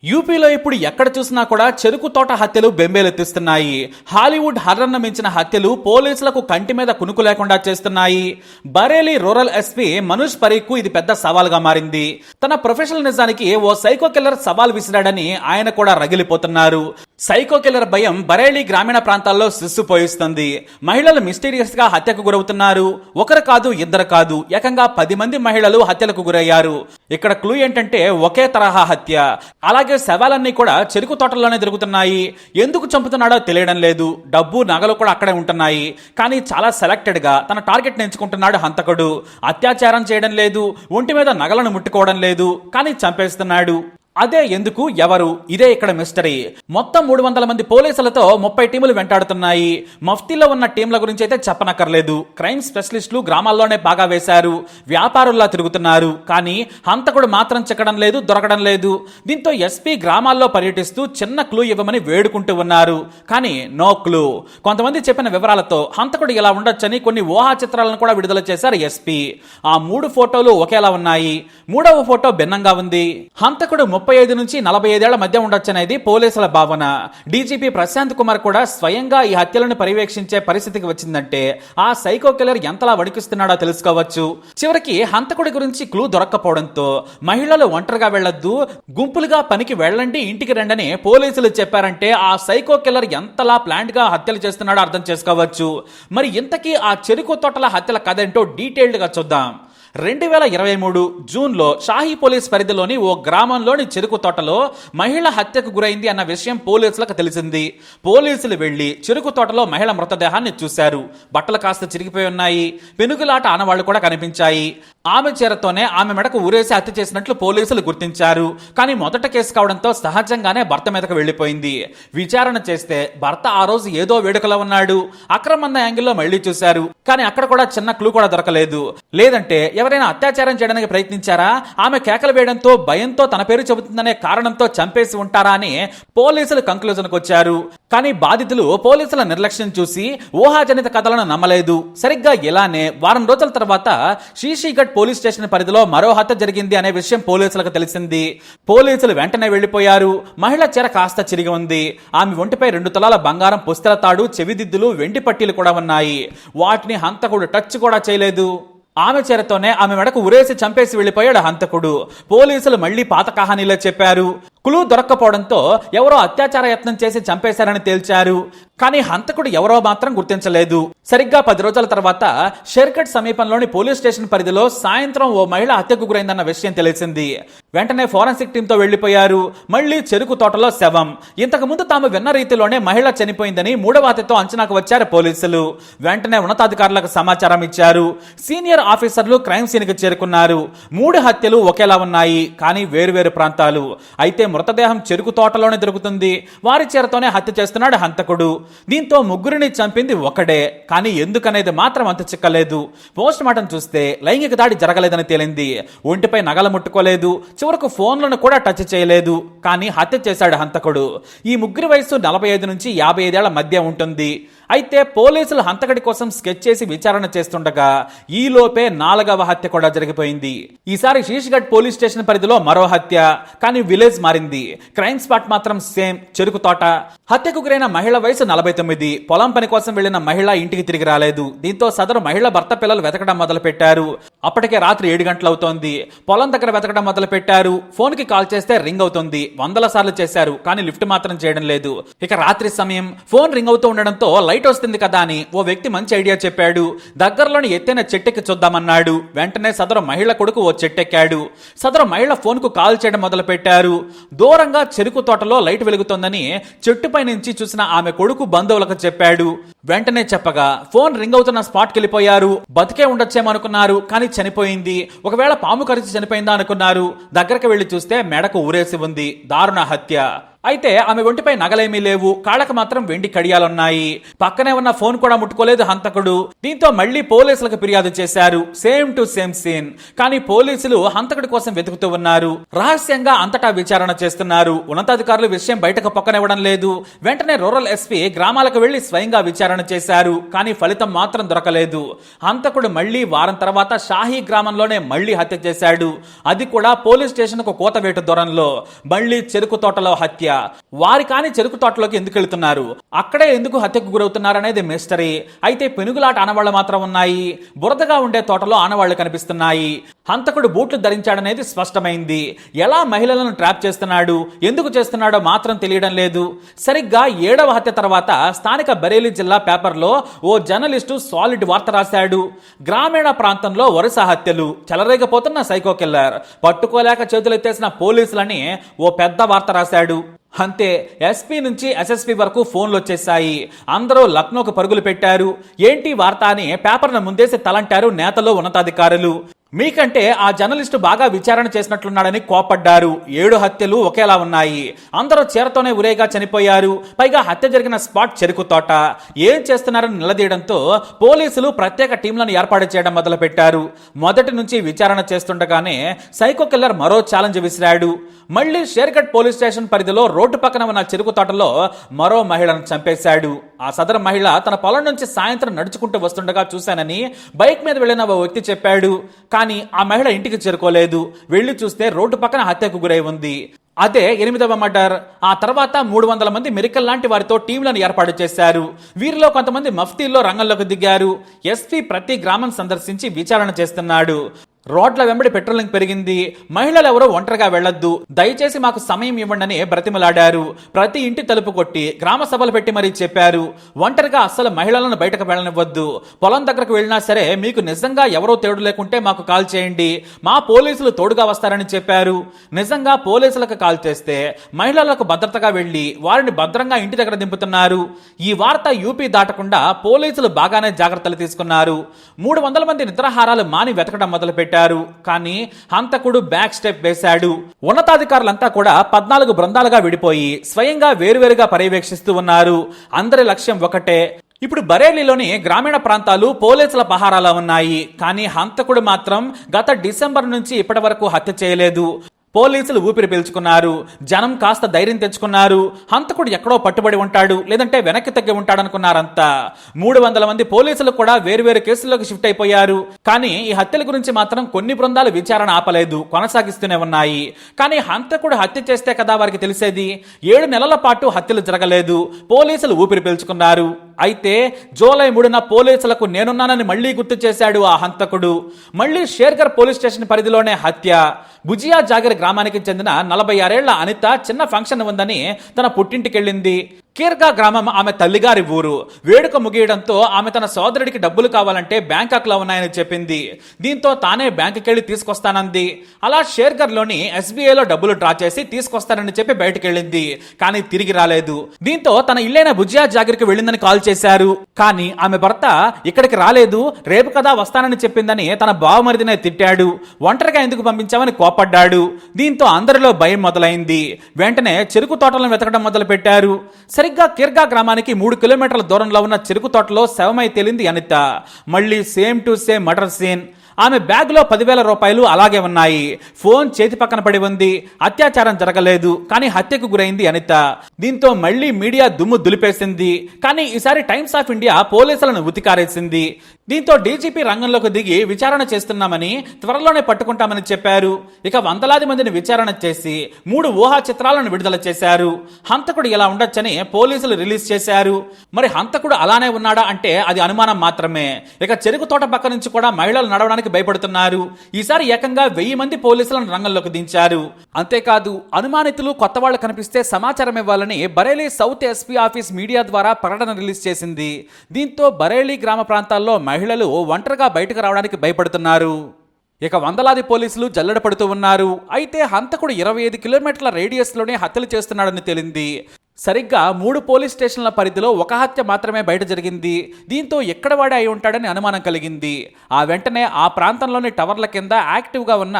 యూపీలో ఇప్పుడు ఎక్కడ చూసినా కూడా చెరుకు తోట హత్యలు బెంబేలెత్తిస్తున్నాయి. హాలీవుడ్ హర్రర్ను మించిన హత్యలు పోలీసులకు కంటి మీద కునుకు లేకుండా చేస్తున్నాయి. బరేలీ రూరల్ ఎస్పీ మనోజ్ పరీక్ కు ఇది పెద్ద సవాల్గా మారింది. తన ప్రొఫెషనల్ నిజానికి ఓ సైకో కిల్లర్ సవాల్ విసిరాడని ఆయన కూడా రగిలిపోతున్నారు. సైకో కిల్లర్ భయం బరేలీ గ్రామీణ ప్రాంతాల్లో సిస్సుపోయిస్తుంది. మహిళలు మిస్టీరియస్ గా హత్యకు గురవుతున్నారు. ఒకరు కాదు, ఇద్దరు కాదు, ఏకంగా 10 మంది మహిళలు హత్యలకు గురయ్యారు. ఇక్కడ క్లూ ఏంటంటే ఒకే తరహా హత్య. అలాగే శవాలన్నీ కూడా చెరుకు తోటల్లోనే దొరుకుతున్నాయి. ఎందుకు చంపుతున్నాడో తెలియడం లేదు. డబ్బు, నగలు కూడా అక్కడే ఉంటున్నాయి. కానీ చాలా సెలెక్టెడ్ గా తన టార్గెట్ ఎంచుకుంటున్నాడు హంతకుడు. అత్యాచారం చేయడం లేదు, ఒంటి మీద నగలను ముట్టుకోవడం లేదు, కానీ చంపేస్తున్నాడు. అదే ఎందుకు, ఎవరు, ఇదే ఇక్కడ మిస్టరీ. మొత్తం 300 మంది పోలీసులతో 30 టీములు వెంటాడుతున్నాయి. మఫ్తీలో ఉన్న టీంల గురించి అయితే చెప్పనక్కర్లేదు. క్రైమ్ స్పెషలిస్టులు గ్రామాల్లోనే బాగా వేశారు. వ్యాపారుల్లా తిరుగుతున్నారు. కానీ హంతకుడు మాత్రం చిక్కడం లేదు, దొరకడం లేదు. దీంతో ఎస్పీ గ్రామాల్లో పర్యటిస్తూ చిన్న క్లూ ఇవ్వమని వేడుకుంటూ ఉన్నారు. కానీ నో క్లూ. కొంతమంది చెప్పిన వివరాలతో హంతకుడు ఇలా ఉండొచ్చని కొన్ని ఊహా చిత్రాలను కూడా విడుదల చేశారు ఎస్పీ. ఆ 3 ఫోటోలు ఒకేలా ఉన్నాయి. 3వ ఫోటో భిన్నంగా ఉంది. హంతకుడు 35 నుంచి 45 ఏళ్ల మధ్య ఉండొచ్చనేది పోలీసుల భావన. డీజీపీ ప్రశాంత్ కుమార్ కూడా స్వయంగా ఈ హత్యలను పర్యవేక్షించే పరిస్థితికి వచ్చిందంటే ఆ సైకో కిల్లర్ ఎంతలా వణికిస్తున్నాడో తెలుసుకోవచ్చు. చివరికి హంతకుడి గురించి క్లూ దొరక్కపోవడంతో మహిళలు ఒంటరిగా వెళ్లొద్దు, గుంపులుగా పనికి వెళ్ళండి, ఇంటికి రండని పోలీసులు చెప్పారంటే ఆ సైకో కిల్లర్ ఎంతలా ప్లాంట్ గా హత్యలు చేస్తున్నాడో అర్థం చేసుకోవచ్చు. మరి ఇంతకీ ఆ చెరుకు తోటల హత్యల కథ ఏంటో డీటెయిల్డ్ గా చూద్దాం. 2023 జూన్లో షాహీ పోలీస్ పరిధిలోని ఓ గ్రామంలోని చెరుకు తోటలో మహిళ హత్యకు గురైంది అన్న విషయం పోలీసులకు తెలిసింది. పోలీసులు వెళ్లి చెరుకు తోటలో మహిళ మృతదేహాన్ని చూశారు. బట్టలు కాస్త చిరిగిపోయి ఉన్నాయి. పెనుగులాట ఆనవాళ్లు కూడా కనిపించాయి. ఆమె చీరతోనే ఆమె మెడకు ఊరేసి హత్య చేసినట్లు పోలీసులు గుర్తించారు. కానీ మొదట కేసు కావడంతో సహజంగానే భర్త మీదకు వెళ్లిపోయింది. విచారణ చేస్తే భర్త ఆ రోజు ఏదో వేడుకలో ఉన్నాడు. అక్రమన్న యాంగిల్లో మళ్లీ చూశారు. కానీ అక్కడ కూడా చిన్న క్లూ కూడా దొరకలేదు. లేదంటే ఎవరైనా అత్యాచారం చేయడానికి ప్రయత్నించారా, ఆమె కేకలు వేయడంతో భయంతో తన పేరు చెబుతుందనే కారణంతో చంపేసి ఉంటారా అని పోలీసులు కంక్లూజన్కు వచ్చారు. కానీ బాధితులు పోలీసుల నిర్లక్ష్యం చూసి ఊహాజనిత కథలను నమ్మలేదు. సరిగ్గా ఇలానే వారం రోజుల తర్వాత శీషీగఢ్ పోలీస్ స్టేషన్ పరిధిలో మరో హత్య జరిగింది అనే విషయం పోలీసులకు తెలిసింది. పోలీసులు వెంటనే వెళ్లిపోయారు. మహిళ చీర కాస్త చిరిగి ఉంది. ఆమె ఒంటిపై 2 తులాల బంగారం పుస్తల తాడు, చెవిదిద్దులు, వెండి పట్టీలు కూడా ఉన్నాయి. వాటిని హంతకుడు టచ్ కూడా చేయలేదు. ఆమె చీరతోనే ఆమె మెడకు ఉరేసి చంపేసి వెళ్లిపోయాడు హంతకుడు. పోలీసులు మళ్లీ పాత కహానీలో చెప్పారు. క్లూ దొరక్కపోవడంతో ఎవరో అత్యాచార యత్నం చేసి చంపేశారని తేల్చారు. కానీ హంతకుడు ఎవరో మాత్రం గుర్తించలేదు. సరిగ్గా 10 రోజుల తర్వాత షేర్గఢ్ సమీపంలోని పోలీస్ స్టేషన్ పరిధిలో సాయంత్రం ఓ మహిళ హత్యకు గురైందన్న విషయం తెలిసింది. వెంటనే ఫోరెన్సిక్ టీంతో వెళ్లిపోయారు. మళ్లీ చెరుకు తోటలో శవం. ఇంతకు ముందు తాము విన్న రీతిలోనే మహిళ చనిపోయిందని 3వ హత్యతో అంచనాకు వచ్చారు పోలీసులు. వెంటనే ఉన్నతాధికారులకు సమాచారం ఇచ్చారు. సీనియర్ ఆఫీసర్లు క్రైమ్ సీన్ కి చేరుకున్నారు. 3 హత్యలు ఒకేలా ఉన్నాయి, కానీ వేరువేరు ప్రాంతాలు. అయితే మృతదేహం చెరుకు తోటలోనే దొరుకుతుంది. వారి చీరతోనే హత్య చేస్తున్నాడు హంతకుడు. దీంతో ముగ్గురిని చంపింది ఒకడే, కానీ ఎందుకనేది మాత్రం అంత చిక్కలేదు. పోస్ట్ మార్టం చూస్తే లైంగిక దాడి జరగలేదని తేలింది. ఒంటిపై నగలు ముట్టుకోలేదు. చివరకు ఫోన్లను కూడా టచ్ చేయలేదు. కానీ హత్య చేశాడు హంతకుడు. ఈ ముగ్గురి వయసు 45 నుంచి 55 ఏళ్ల మధ్య ఉంటుంది. అయితే పోలీసులు హంతకుడి కోసం స్కెచ్ చేసి విచారణ చేస్తుండగా ఈ లోపే 4వ హత్య కూడా జరిగిపోయింది. ఈసారి శీషీగఢ్ పోలీస్ స్టేషన్ పరిధిలో మరో హత్య, కానీ విలేజ్ మారింది. క్రైమ్ స్పాట్ మాత్రం సేమ్, చెరుకు తోట. హత్యకు గురైన మహిళ వయసు 49. పొలం పని కోసం వెళ్లిన మహిళ ఇంటికి తిరిగి రాలేదు. దీంతో సదరు మహిళ భర్త పిల్లలు వెతకడం మొదలు పెట్టారు. అప్పటికే రాత్రి 7 గంటలు అవుతోంది. పొలం దగ్గర వెతకడం మొదలు పెట్టారు. ఫోన్ కి కాల్ చేస్తే రింగ్ అవుతుంది. 100 సార్లు చేశారు, కానీ లిఫ్ట్ మాత్రం చేయడం లేదు. ఇక రాత్రి సమయం ఫోన్ రింగ్ అవుతూ ఉండడంతో లైట్ వస్తుంది కదా అని ఓ వ్యక్తి మంచి ఐడియా చెప్పాడు. దగ్గరలోని ఎత్తైన చెట్టెక్కి చూద్దామన్నాడు. వెంటనే సదరు మహిళ కొడుకు ఓ చెట్టెక్కాడు. సదరు మహిళ ఫోన్ కు కాల్ చేయడం మొదలు పెట్టారు. దూరంగా చెరుకు తోటలో లైట్ వెలుగుతోందని చెట్టుపై నుంచి చూసిన ఆమె కొడుకు బంధువులకు చెప్పాడు. వెంటనే చెప్పగా ఫోన్ రింగ్ అవుతున్న స్పాట్ కి వెళ్ళిపోయారు. బతికే ఉండొచ్చేమో అనుకున్నారు, కానీ చనిపోయింది. ఒకవేళ పాము కరిచి చనిపోయిందా అనుకున్నారు. దగ్గరకు వెళ్లి చూస్తే మెడకు ఊరేసి ఉంది. దారుణ హత్య. అయితే ఆమె ఒంటిపై నగలేమీ లేవు, కాళ్ళకు మాత్రం వెండి కడియాలున్నాయి. పక్కనే ఉన్న ఫోన్ కూడా ముట్టుకోలేదు హంతకుడు. దీంతో మళ్లీ పోలీసులకు ఫిర్యాదు చేశారు. Same to same scene. కానీ పోలీసులు హంతకుడి కోసం వెతుకుతూ ఉన్నారు. రహస్యంగా అంతటా విచారణ చేస్తున్నారు. ఉన్నతాధికారులు విషయం బయటకు పొక్కనివ్వడం లేదు. వెంటనే రూరల్ ఎస్పీ గ్రామాలకు వెళ్లి స్వయంగా విచారణ చేశారు. కానీ ఫలితం మాత్రం దొరకలేదు. హంతకుడు మళ్లీ వారం తర్వాత షాహీ గ్రామంలోనే మళ్లీ హత్య చేశాడు. అది కూడా పోలీస్ స్టేషన్ కు కోతవేటు దూరంలో. మళ్లీ చెరుకు తోటలో హత్య. వారి కాని చెరుకు తోటలోకి ఎందుకు వెళ్తున్నారు, అక్కడే ఎందుకు హత్యకు గురవుతున్నారు అనేది మిస్టరీ. అయితే పెనుగులాట ఆనవాళ్లు మాత్రం ఉన్నాయి. బురదగా ఉండే తోటలో ఆనవాళ్లు కనిపిస్తున్నాయి. హంతకుడు బూట్లు ధరించాడనేది స్పష్టమైంది. ఎలా మహిళలను ట్రాప్ చేస్తున్నాడు, ఎందుకు చేస్తున్నాడో మాత్రం తెలియడం లేదు. సరిగ్గా 7వ హత్య తర్వాత స్థానిక బరేలీ జిల్లా పేపర్లో ఓ జర్నలిస్టు సాలిడ్ వార్త రాశాడు. గ్రామీణ ప్రాంతంలో వరుస హత్యలు, చెలరేగపోతున్న సైకో కిల్లర్, పట్టుకోలేక చేతులెత్తేసిన పోలీసులని ఓ పెద్ద వార్త రాశాడు. అంతే, ఎస్పీ నుంచి ఎస్ఎస్పీ వరకు ఫోన్లు వచ్చేశాయి. అందరూ లక్నోకు పరుగులు పెట్టారు. ఏంటి వార్త అని పేపర్ను ముందేసి తలంటారు నేతలు, ఉన్నతాధికారులు. మీకంటే ఆ జర్నలిస్టు బాగా విచారణ చేసినట్లున్నాడని కోపడ్డారు. 7 హత్యలు ఒకేలా ఉన్నాయి. అందరూ చీరతోనే ఉరేగా చనిపోయారు. పైగా హత్య జరిగిన స్పాట్ చెరుకు తోట. ఏం చేస్తున్నారని నిలదీయడంతో పోలీసులు ప్రత్యేక టీంలను ఏర్పాటు చేయడం మొదలుపెట్టారు. మొదటి నుంచి విచారణ చేస్తుండగానే సైకో కిల్లర్ మరో ఛాలెంజ్ విసిరాడు. మళ్లీ షేర్గఢ్ పోలీస్ స్టేషన్ పరిధిలో రోడ్డు పక్కన ఉన్న చెరుకు తోటలో మరో మహిళను చంపేశాడు. ఆ సదరు మహిళ తన పొలం నుంచి సాయంత్రం నడుచుకుంటూ వస్తుండగా చూశానని బైక్ మీద వెళ్లిన ఓ వ్యక్తి చెప్పాడు. కానీ ఆ మహిళ ఇంటికి చేరుకోలేదు. వెళ్లి చూస్తే రోడ్డు పక్కన హత్యకు గురై ఉంది. అదే 8వ మర్డర్. ఆ తర్వాత 300 మంది మెరికల్ లాంటి వారితో టీంలను ఏర్పాటు చేశారు. వీరిలో కొంతమంది మఫ్తీల్లో రంగంలోకి దిగారు. ఎస్పీ ప్రతి గ్రామం సందర్శించి విచారణ చేస్తున్నాడు. రోడ్ల వెంబడి పెట్రోలింగ్ పెరిగింది. మహిళలు ఎవరో ఒంటరిగా వెళ్లొద్దు, దయచేసి మాకు సమయం ఇవ్వండి బ్రతిమలాడారు. ప్రతి ఇంటి తలుపు కొట్టి గ్రామ సభలు పెట్టి మరీ చెప్పారు. ఒంటరిగా అస్సలు మహిళలను బయటకు వెళ్ళనివ్వద్దు. పొలం దగ్గరకు వెళ్ళినా సరే మీకు నిజంగా ఎవరో తోడు లేకుంటే మాకు కాల్ చేయండి, మా పోలీసులు తోడుగా వస్తారని చెప్పారు. నిజంగా పోలీసులకు కాల్ చేస్తే మహిళలకు భద్రతగా వెళ్లి వారిని భద్రంగా ఇంటి దగ్గర దింపుతున్నారు. ఈ వార్త యూపీ దాటకుండా పోలీసులు బాగానే జాగ్రత్తలు తీసుకున్నారు. 300 మంది నిద్రాహారాలు మాని వెతకడం మొదలుపెట్టారు. కానీ హంతకుడు బ్యాక్ స్టెప్ వేశాడు. ఉన్నతాధికారులంతా కూడా 14 బృందాలుగా విడిపోయి స్వయంగా వేరువేరుగా పర్యవేక్షిస్తూ ఉన్నారు. అందరి లక్ష్యం ఒకటే. ఇప్పుడు బరేలీలోని గ్రామీణ ప్రాంతాలు పోలీసుల పహారాలా ఉన్నాయి. కానీ హంతకుడు మాత్రం గత డిసెంబర్ నుంచి ఇప్పటి వరకు హత్య చేయలేదు. పోలీసులు ఊపిరి పీల్చుకున్నారు. జనం కాస్త ధైర్యం తెచ్చుకున్నారు. హంతకుడు ఎక్కడో పట్టుబడి ఉంటాడు, లేదంటే వెనక్కి తగ్గి ఉంటాడనుకున్నారంతా. 300 మంది పోలీసులు కూడా వేరువేరు కేసుల్లోకి షిఫ్ట్ అయిపోయారు. కానీ ఈ హత్యల గురించి మాత్రం కొన్ని బృందాలు విచారణ ఆపలేదు, కొనసాగిస్తూనే ఉన్నాయి. కానీ హంతకుడు హత్య చేస్తే కదా వారికి తెలిసేది. 7 నెలల పాటు హత్యలు జరగలేదు. పోలీసులు ఊపిరి పీల్చుకున్నారు. అయితే జూలై 3న పోలీసులకు నేనున్నానని మళ్లీ గుర్తు చేశాడు ఆ హంతకుడు. మళ్లీ షేర్గర్ పోలీస్ స్టేషన్ పరిధిలోనే హత్య. బుజియా జాగిర్ గ్రామానికి చెందిన 46 ఏళ్ల అనిత చిన్న ఫంక్షన్ ఉందని తన పుట్టింటికెళ్ళింది. కీర్గా గ్రామం ఆమె తల్లిగారి ఊరు. వేడుక ముగియడంతో ఆమె తన సోదరుడికి డబ్బులు కావాలంటే బ్యాంకాక్ లో ఉన్నాయని చెప్పింది. దీంతో తానే బ్యాంకుకెళ్లి తీసుకొస్తానంది. అలా షేర్గర్లోని ఎస్బీఐలో డబ్బులు డ్రా చేసి తీసుకొస్తానని చెప్పి బయటకెళ్ళింది. కానీ తిరిగి రాలేదు. దీంతో తన ఇల్లైన బుజియా జాగిర్కి వెళ్ళిందని కాల్ చేశారు. కానీ ఆమె భర్త ఇక్కడికి రాలేదు, రేపు కదా వస్తానని చెప్పిందని తన బావమరిదినే తిట్టాడు. ఒంటరిగా ఎందుకు పంపించామని కోపడ్డాడు. దీంతో అందరిలో భయం మొదలైంది. వెంటనే చెరుకు తోటలను వెతకడం మొదలు పెట్టారు. సరిగ్గా కిర్గా గ్రామానికి 3 కిలోమీటర్ల దూరంలో ఉన్న చెరుకు తోటలో శవమై తేలింది అనిత. మళ్ళీ same to same murder scene. ఆమె బ్యాగ్లో 10,000 రూపాయలు అలాగే ఉన్నాయి. ఫోన్ చేతి పక్కన పడి ఉంది. అత్యాచారం జరగలేదు, కానీ హత్యకు గురైంది అనిత. దీంతో మళ్లీ మీడియా దుమ్ము దులిపేసింది. కానీ ఈసారి టైమ్స్ ఆఫ్ ఇండియా పోలీసులను ఉతికారేసింది. దీంతో డీజీపీ రంగంలోకి దిగి విచారణ చేస్తున్నామని, త్వరలోనే పట్టుకుంటామని చెప్పారు. ఇక వందలాది మందిని విచారణ చేసి 3 ఊహా చిత్రాలను విడుదల చేశారు. హంతకుడు ఇలా ఉండొచ్చని పోలీసులు రిలీజ్ చేశారు. మరి హంతకుడు అలానే ఉన్నాడా అంటే అది అనుమానం మాత్రమే. ఇక చెరుకు తోట పక్క నుంచి కూడా మహిళలు నడవడానికి భయపడుతున్నారు. ఈసారి ఏకంగా 1000 మంది పోలీసులను రంగంలోకి దించారు. అంతేకాదు అనుమానితులు కొత్త వాళ్ళు కనిపిస్తే సమాచారం ఇవ్వాలని Bareilly south SP office media ద్వారా ప్రకటన రిలీజ్ చేసింది. దీంతో బరేలీ గ్రామ ప్రాంతాల్లో మహిళలు ఒంటరిగా బయటకు రావడానికి భయపడుతున్నారు. ఇక వందలాది పోలీసులు జల్లెడ పడుతూ ఉన్నారు. అయితే హంతకుడు 25 కిలోమీటర్ల రేడియస్ లోనే హత్యలు చేస్తున్నాడని తేలింది. సరిగ్గా 3 పోలీస్ స్టేషన్ల పరిధిలో ఒక హత్య మాత్రమే బయట జరిగింది. దీంతో ఎక్కడ వాడే అయి ఉంటాడని అనుమానం కలిగింది. ఆ వెంటనే ఆ ప్రాంతంలోని టవర్ల కింద యాక్టివ్గా ఉన్న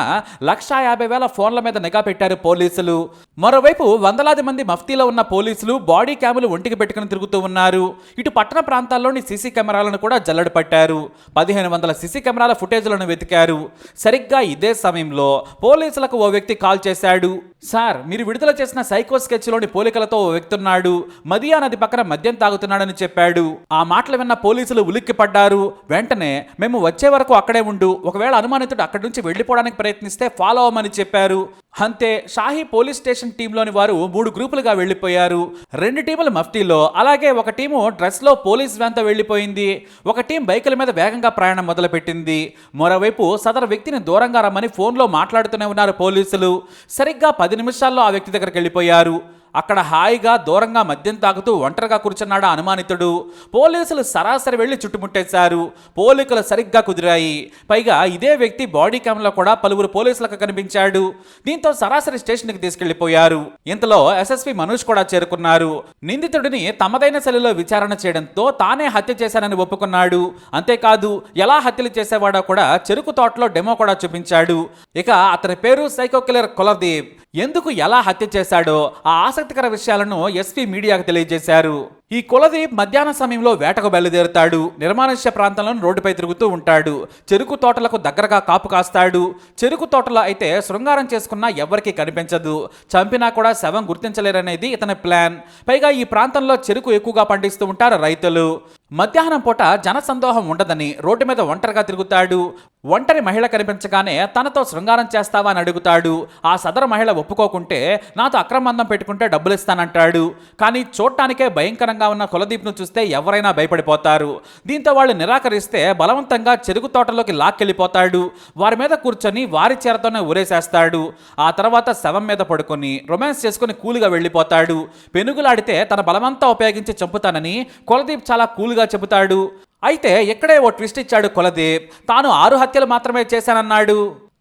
1,50,000 ఫోన్ల మీద నిఘా పెట్టారు పోలీసులు. మరోవైపు వందలాది మంది మఫ్తీలో ఉన్న పోలీసులు బాడీ క్యాములు ఒంటికి పెట్టుకుని తిరుగుతూ ఉన్నారు. ఇటు పట్టణ ప్రాంతాల్లోని సీసీ కెమెరాలను కూడా జల్లెడ పట్టారు. 1500 సీసీ కెమెరాల ఫుటేజ్లను వెతికారు. సరిగ్గా ఇదే సమయంలో పోలీసులకు ఓ వ్యక్తి కాల్ చేశాడు. సార్, మీరు విడుదల చేసిన సైకో స్కెచ్లోని పోలికలతో ఓ వ్యక్తి ఉన్నాడు, మదియా నది పక్కన మద్యం తాగుతున్నాడని చెప్పాడు. ఆ మాటలు విన్న పోలీసులు ఉలిక్కి పడ్డారు. వెంటనే మేము వచ్చే వరకు అక్కడే ఉండు, ఒకవేళ అనుమానితుడు అక్కడి నుంచి వెళ్లిపోవడానికి ప్రయత్నిస్తే ఫాలో అవ్వమని చెప్పారు. అంతే, షాహీ పోలీస్ స్టేషన్ టీంలోని వారు 3 గ్రూపులుగా వెళ్లిపోయారు. 2 టీములు మఫ్టీలో, అలాగే ఒక టీము డ్రెస్లో పోలీస్ వ్యాన్తో వెళ్లిపోయింది. ఒక టీం బైకుల మీద వేగంగా ప్రయాణం మొదలుపెట్టింది. మరోవైపు సదరు వ్యక్తిని దూరంగా రమ్మని ఫోన్లో మాట్లాడుతూనే ఉన్నారు పోలీసులు. సరిగ్గా 10 నిమిషాల్లో ఆ వ్యక్తి దగ్గరికి వెళ్ళిపోయారు. అక్కడ హాయిగా దూరంగా మద్యం తాగుతూ ఒంటరిగా కూర్చున్నాడా అనుమానితుడు. పోలీసులు సరాసరి వెళ్లి చుట్టుముట్టేశారు. పోలికలు సరిగ్గా కుదిరాయి. పైగా ఇదే వ్యక్తి బాడీ క్యామ్లో కూడా పలువురు పోలీసులకు కనిపించాడు. దీంతో సరాసరి స్టేషన్కి తీసుకెళ్లిపోయారు. ఇంతలో ఎస్ఎస్పీ మనోజ్ కూడా చేరుకున్నారు. నిందితుడిని తమదైన శైలిలో విచారణ చేయడంతో తానే హత్య చేశానని ఒప్పుకున్నాడు. అంతేకాదు, ఎలా హత్యలు చేసేవాడో కూడా చెరుకు తోటలో డెమో కూడా చూపించాడు. ఇక అతని పేరు సైకో కిల్లర్ కులదీప్. ఎందుకు, ఎలా హత్య చేశాడో ఆ ఆసక్తికర విషయాలను ఎస్పీ మీడియాకు తెలియజేశారు. ఈ కులదీప్ మధ్యాహ్న సమయంలో వేటకు బయలుదేరుతాడు. నిర్మానుష్య ప్రాంతంలో రోడ్డుపై తిరుగుతూ ఉంటాడు. చెరుకు తోటలకు దగ్గరగా కాపు కాస్తాడు. చెరుకు తోటలో అయితే శృంగారం చేసుకున్నా ఎవ్వరికీ కనిపించదు. చంపినా కూడా శవం గుర్తించలేరనేది ఇతని ప్లాన్. పైగా ఈ ప్రాంతంలో చెరుకు ఎక్కువగా పండిస్తూ ఉంటారు రైతులు. మధ్యాహ్నం పూట జనసందోహం ఉండదని రోడ్డు మీద ఒంటరిగా తిరుగుతాడు. ఒంటరి మహిళ కనిపించగానే తనతో శృంగారం చేస్తావా అని అడుగుతాడు. ఆ సదరు మహిళ ఒప్పుకోకుంటే నాతో అక్రమందం పెట్టుకుంటే డబ్బులు ఇస్తానంటాడు. కానీ చూడటానికే భయంకరంగా ఉన్న కులదీప్ను చూస్తే ఎవరైనా భయపడిపోతారు. దీంతో వాళ్ళు నిరాకరిస్తే బలవంతంగా చెరుకు తోటలోకి లాక్కెళ్ళిపోతాడు. వారి మీద కూర్చొని వారి చీరతోనే ఊరేసేస్తాడు. ఆ తర్వాత శవం మీద పడుకొని రొమాన్స్ చేసుకుని కూలుగా వెళ్ళిపోతాడు. పెనుగులాడితే తన బలమంతా ఉపయోగించి చంపుతానని కులదీప్ చాలా కూలుగా చెబుతాడు. అయితే ఇక్కడే ఓ ట్విస్ట్ ఇచ్చాడు కులదీప్. తాను 6 హత్యలు మాత్రమే చేశానన్నాడు.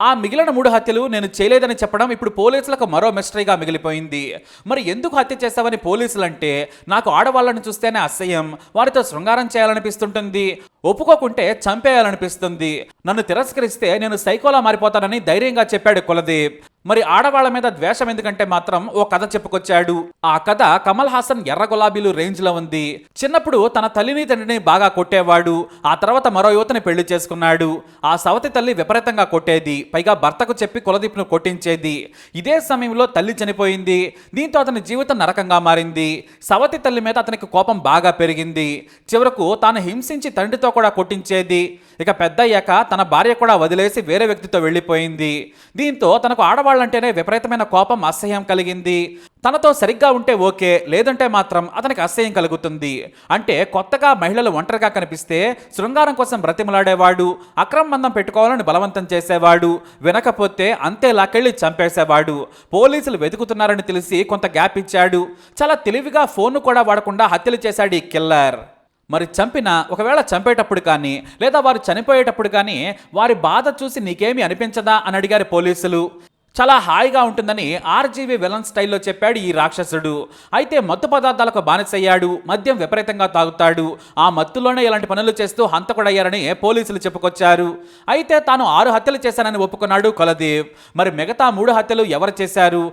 ఆ మిగిలిన 3 హత్యలు నేను చేయలేదని చెప్పడం ఇప్పుడు పోలీసులకు మరో మిస్టరీగా మిగిలిపోయింది. మరి ఎందుకు హత్య చేశావని పోలీసులంటే, నాకు ఆడవాళ్ళని చూస్తేనే అసహ్యం, వారితో శృంగారం చేయాలనిపిస్తుంటుంది, ఒప్పుకోకుంటే చంపేయాలనిపిస్తుంది, నన్ను తిరస్కరిస్తే నేను సైకోలా మారిపోతానని ధైర్యంగా చెప్పాడు కులదీప్. మరి ఆడవాళ్ల మీద ద్వేషం ఎందుకంటే మాత్రం ఓ కథ చెప్పుకొచ్చాడు. ఆ కథ కమల్ హాసన్ ఎర్ర గులాబీలు రేంజ్ లో ఉంది. చిన్నప్పుడు తన తల్లిని తండ్రిని బాగా కొట్టేవాడు. ఆ తర్వాత మరో యువతని పెళ్లి చేసుకున్నాడు. ఆ సవతి తల్లి విపరీతంగా కొట్టేది. పైగా భర్తకు చెప్పి కులదీప్ను కొట్టించేది. ఇదే సమయంలో తల్లి చనిపోయింది. దీంతో అతని జీవితం నరకంగా మారింది. సవతి తల్లి మీద అతనికి కోపం బాగా పెరిగింది. చివరకు తాను హింసించి తండ్రితో కూడా కొట్టించేది. ఇక పెద్దయ్యాక తన భార్య కూడా వదిలేసి వేరే వ్యక్తితో వెళ్ళిపోయింది. దీంతో తనకు ఆడవాళ్ళంటేనే విపరీతమైన కోపం, అసహ్యం కలిగింది. తనతో సరిగ్గా ఉంటే ఓకే, లేదంటే మాత్రం అతనికి అసహ్యం కలుగుతుంది. అంటే కొత్తగా మహిళలు ఒంటరిగా కనిపిస్తే శృంగారం కోసం బ్రతిమలాడేవాడు, అక్రమ బంధం పెట్టుకోవాలని బలవంతం చేసేవాడు, వినకపోతే అంతే లాకెళ్ళి చంపేసేవాడు. పోలీసులు వెతుకుతున్నారని తెలిసి కొంత గ్యాప్ ఇచ్చాడు. చాలా తెలివిగా ఫోన్ను కూడా వాడకుండా హత్యలు చేశాడు ఈ కిల్లర్. మరి ఒకవేళ చంపేటప్పుడు కానీ లేదా వారు చనిపోయేటప్పుడు కానీ వారి బాధ చూసి నీకేమీ అనిపించదా అని అడిగారు పోలీసులు. చాలా హాయిగా ఉంటుందని ఆర్జీవీ విలన్ స్టైల్లో చెప్పాడు ఈ రాక్షసుడు. అయితే మత్తు పదార్థాలకు బానిసయ్యాడు, మద్యం విపరీతంగా తాగుతాడు. ఆ మత్తులోనే ఇలాంటి పనులు చేస్తూ హంతకుడయ్యారని పోలీసులు చెప్పుకొచ్చారు. అయితే తాను 6 హత్యలు చేశానని ఒప్పుకున్నాడు కులదీప్. మరి మిగతా 3 హత్యలు ఎవరు చేశారు?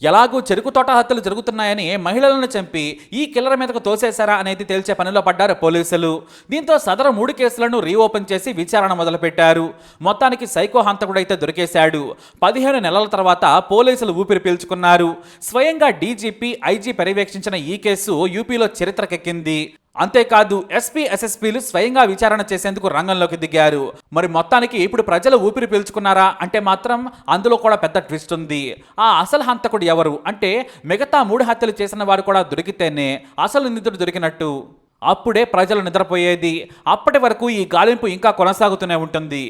ఎలాగూ చెరుకు తోట హత్యలు జరుగుతున్నాయని మహిళలను చంపి ఈ కిల్లర్ మీదకు తోసేశారా అనేది తేల్చే పనిలో పడ్డారు పోలీసులు. దీంతో సదరు 3 కేసులను రీఓపెన్ చేసి విచారణ మొదలుపెట్టారు. మొత్తానికి సైకో హంతకుడైతే దొరికేశాడు. 15 నెలల తర్వాత పోలీసులు ఊపిరి పీల్చుకున్నారు. స్వయంగా డీజీపీ, ఐజీ పర్యవేక్షించిన ఈ కేసు యూపీలో చరిత్రకెక్కింది. అంతేకాదు ఎస్పీ, ఎస్ఎస్పీలు స్వయంగా విచారణ చేసేందుకు రంగంలోకి దిగారు. మరి మొత్తానికి ఇప్పుడు ప్రజలు ఊపిరి పీల్చుకున్నారా అంటే మాత్రం అందులో కూడా పెద్ద ట్విస్ట్ ఉంది. ఆ అసలు హంతకుడు ఎవరు అంటే మిగతా 3 హత్యలు చేసిన వారు కూడా దొరికితేనే అసలు నిందితుడు దొరికినట్టు. అప్పుడే ప్రజలు నిద్రపోయేది. అప్పటి వరకు ఈ గాలింపు ఇంకా కొనసాగుతూనే ఉంటుంది.